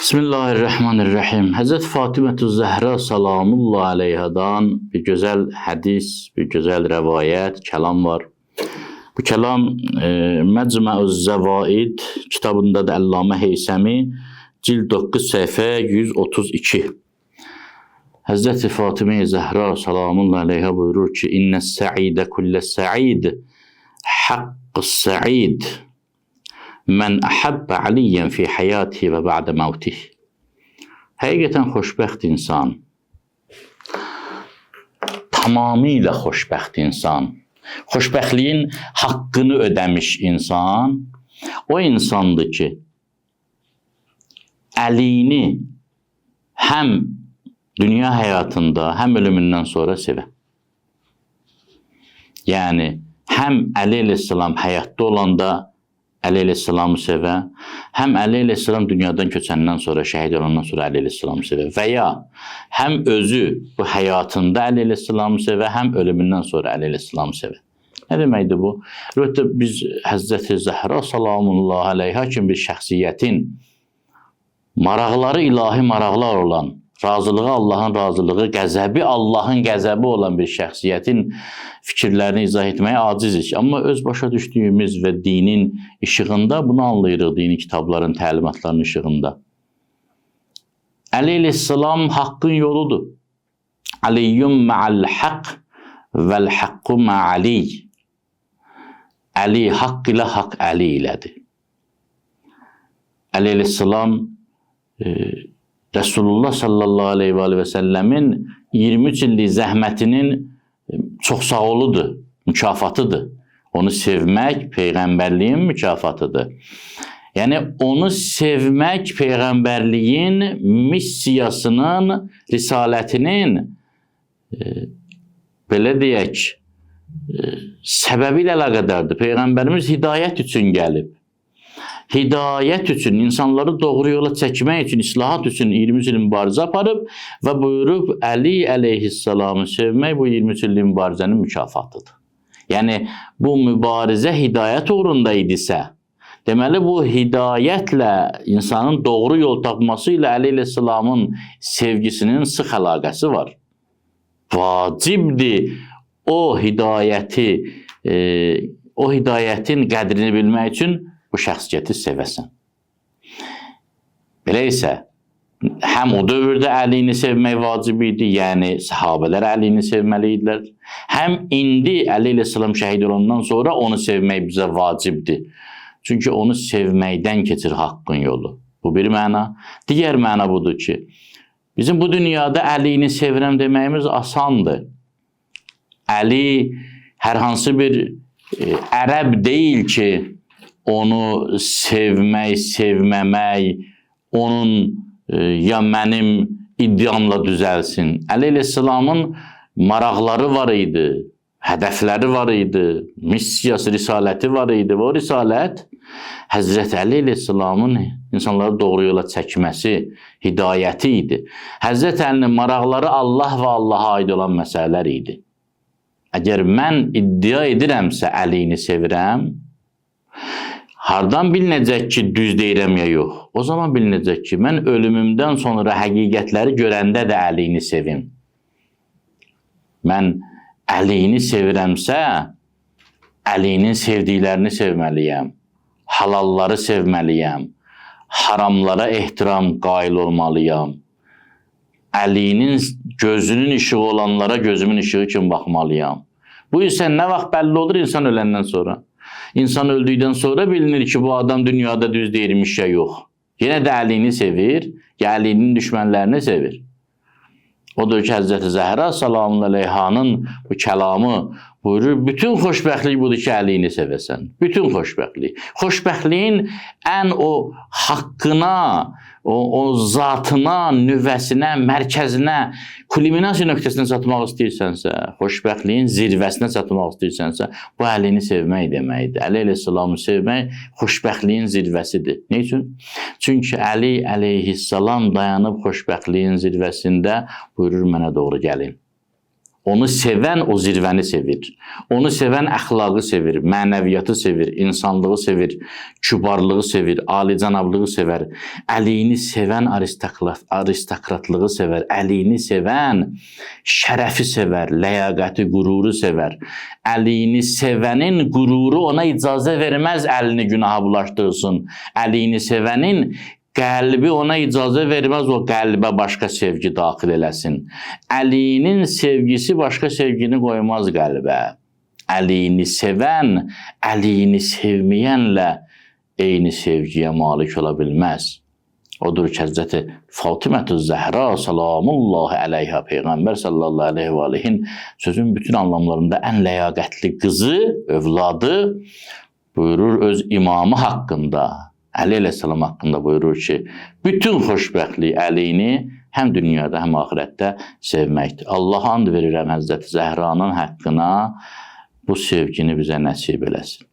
Bismillahirrahmanirrahim. Həzrət Fatimə-tü Zəhra salamullah aleyhadan bir gözəl hədis, bir gözəl rəvayət, kəlam var. Bu kəlam Məcmə'uz Zəvaid kitabındadır Əllamə Heysəmi, cild 9 səhifə 132. Həzrət Fatimə-i Zəhra salamullah aleyha buyurur ki, İnnəs sə'idə kulləs sə'id, haqqus sə'id. Mən əhəbbə aliyyən fi həyatihi və bə'də məvtih. Həqiqətən xoşbəxt insan, tamamilə xoşbəxt insan, xoşbəxtliyin haqqını ödəmiş insan, o insandır ki, əlini həm dünya həyatında, həm ölümündən sonra sevə. Yəni, həm Əli əleyhissalam həyatda olanda Əli əleyhissalamı sevə, həm Əli əleyhissalam dünyadan köçəndən sonra, şəhid olandan sonra Əli əleyhissalamı sevə və ya həm özü bu həyatında Əli əleyhissalamı sevə, həm ölümündən sonra Əli əleyhissalamı sevə. Nə deməkdir bu? Əlbəttə, biz Həzrəti Zəhra salamullah aleyha kimi bir şəxsiyyətin maraqları ilahi maraqlar olan, razılığı Allahın razılığı, qəzəbi Allahın qəzəbi olan bir şəxsiyyətin fikirlərini izah etməyə acizik. Amma öz başa düşdüyümüz və dinin işığında bunu anlayırıq, dini kitabların, təlimatlarının işığında. Əli əleyhissalam haqqın yoludur. Aliyyum ma'al haqq vəl haqqu ma'ali. Əli haqq ilə, haqq Əli ilədir. Əli əleyhissalam Resulullah sallallahu aleyhi və səlləmin 23 illik zəhmətinin çox sağ oludur, mükafatıdır. Onu sevmək Peyğəmbərliyin mükafatıdır. Yəni, onu sevmək Peyğəmbərliyin missiyasının, risalətinin, belə deyək, səbəbi ilə əlaqədardır. Peyğəmbərimiz hidayət üçün gəlib. Hidayət üçün, insanları doğru yola çəkmək üçün, islahat üçün 23 il mübarizə aparıb və buyurub Əli əleyhissalamı sevmək bu 23 illik mübarizənin mükafatıdır. Yəni, bu mübarizə hidayət uğrunda idisə, deməli, bu hidayətlə insanın doğru yol tapması ilə Əli əleyhissalamın sevgisinin sıx əlaqəsi var. Vacibdir o hidayətin qədrini bilmək üçün bu şəxsiyyəti sevəsən. Belə isə, həm o dövrdə Əlini sevmək vacib idi, yəni sahabələr Əlini sevməli idilər. Həm indi Əli əleyhissalam şəhid olandan sonra onu sevmək bizə vacibdir. Çünki onu sevməkdən keçir haqqın yolu. Bu bir məna. Digər məna budur ki, bizim bu dünyada Əlini sevirəm deməyimiz asandır. Əli hər hansı bir ərəb deyil ki, onu sevmək, sevməmək, onun ya mənim iddiamla düzəlsin. Əli əleyhissalamın maraqları var idi, hədəfləri var idi, missiyası, risaləti var idi və o risalət Həzrət Əli əleyhissalamın insanları doğru yola çəkməsi, hidayəti idi. Həzrət Əlinin maraqları Allah və Allaha aid olan məsələlər idi. Əgər mən iddia edirəmsə Əlini sevirəm, hardan bilinəcək ki, düz deyirəm ya yox? O zaman bilinəcək ki, mən ölümümdən sonra həqiqətləri görəndə də Əlini sevim. Mən Əlini sevirəmsə, Əlinin sevdiklərini sevməliyəm, halalları sevməliyəm, haramlara ehtiram qail olmalıyam, Əlinin gözünün işığı olanlara gözümün işığı kimi baxmalıyam. Bu isə nə vaxt bəlli olur insan öləndən sonra? İnsan öldükdən sonra bilinir ki, bu adam dünyada düz deyirmiş ya yox. Yenə də Əlini sevir, ya Əlinin düşmənlərini sevir. Odur ki, Həzrəti Zəhra salamullah aleyhanın bu kəlamı buyurur, bütün xoşbəxtlik budur ki, Əlini sevəsən. Bütün xoşbəxtlik. Xoşbəxtliyin ən o haqqına, o zatına, nüvəsinə, mərkəzinə, kulminasiya nöqtəsinə çatmaq istəyirsənsə, xoşbəxtliyin zirvəsinə çatmaq istəyirsənsə, bu Əlini sevmək deməkdir. Əli əleyhissalamı sevmək xoşbəxtliyin zirvəsidir. Ne üçün? Çünki Əli əleyhissalam dayanıb xoşbəxtliyin zirvəsində buyurur, mənə doğru gəlin. Onu sevən o zirvəni sevir. Onu sevən əxlaqı sevir, mənəviyyatı sevir, insanlığı sevir, kübarlığı sevir, alicənablığı sevər. Əliyini sevən aristokratlığı sevər. Əliyini sevən şərəfi sevər, ləyaqəti, qüruru sevər. Əliyini sevənin qüruru ona icazə verməz əlini günaha bulaşdırsın. Əliyini sevənin qəlbi ona icazə verməz o qəlbə başqa sevgi daxil eləsin. Əliyinin sevgisi başqa sevgini qoymaz qəlbə. Əliyini sevən, əliyini sevməyənlə eyni sevgiyə malik ola bilməz. Odur ki, Həzrəti Fatimə-tü Zəhra salamullahi əleyhə Peyğəmbər sallallahu aleyhi və aleyhin sözün bütün anlamlarında ən ləyaqətli qızı, övladı buyurur öz imamı haqqında. Əli əleyhissalam haqqında buyurur ki, bütün xoşbəxtlik Əlini həm dünyada, həm axirətdə sevməkdir. Allah and verirəm Həzrəti Zəhranın haqqına bu sevgini bizə nəsib eləsin.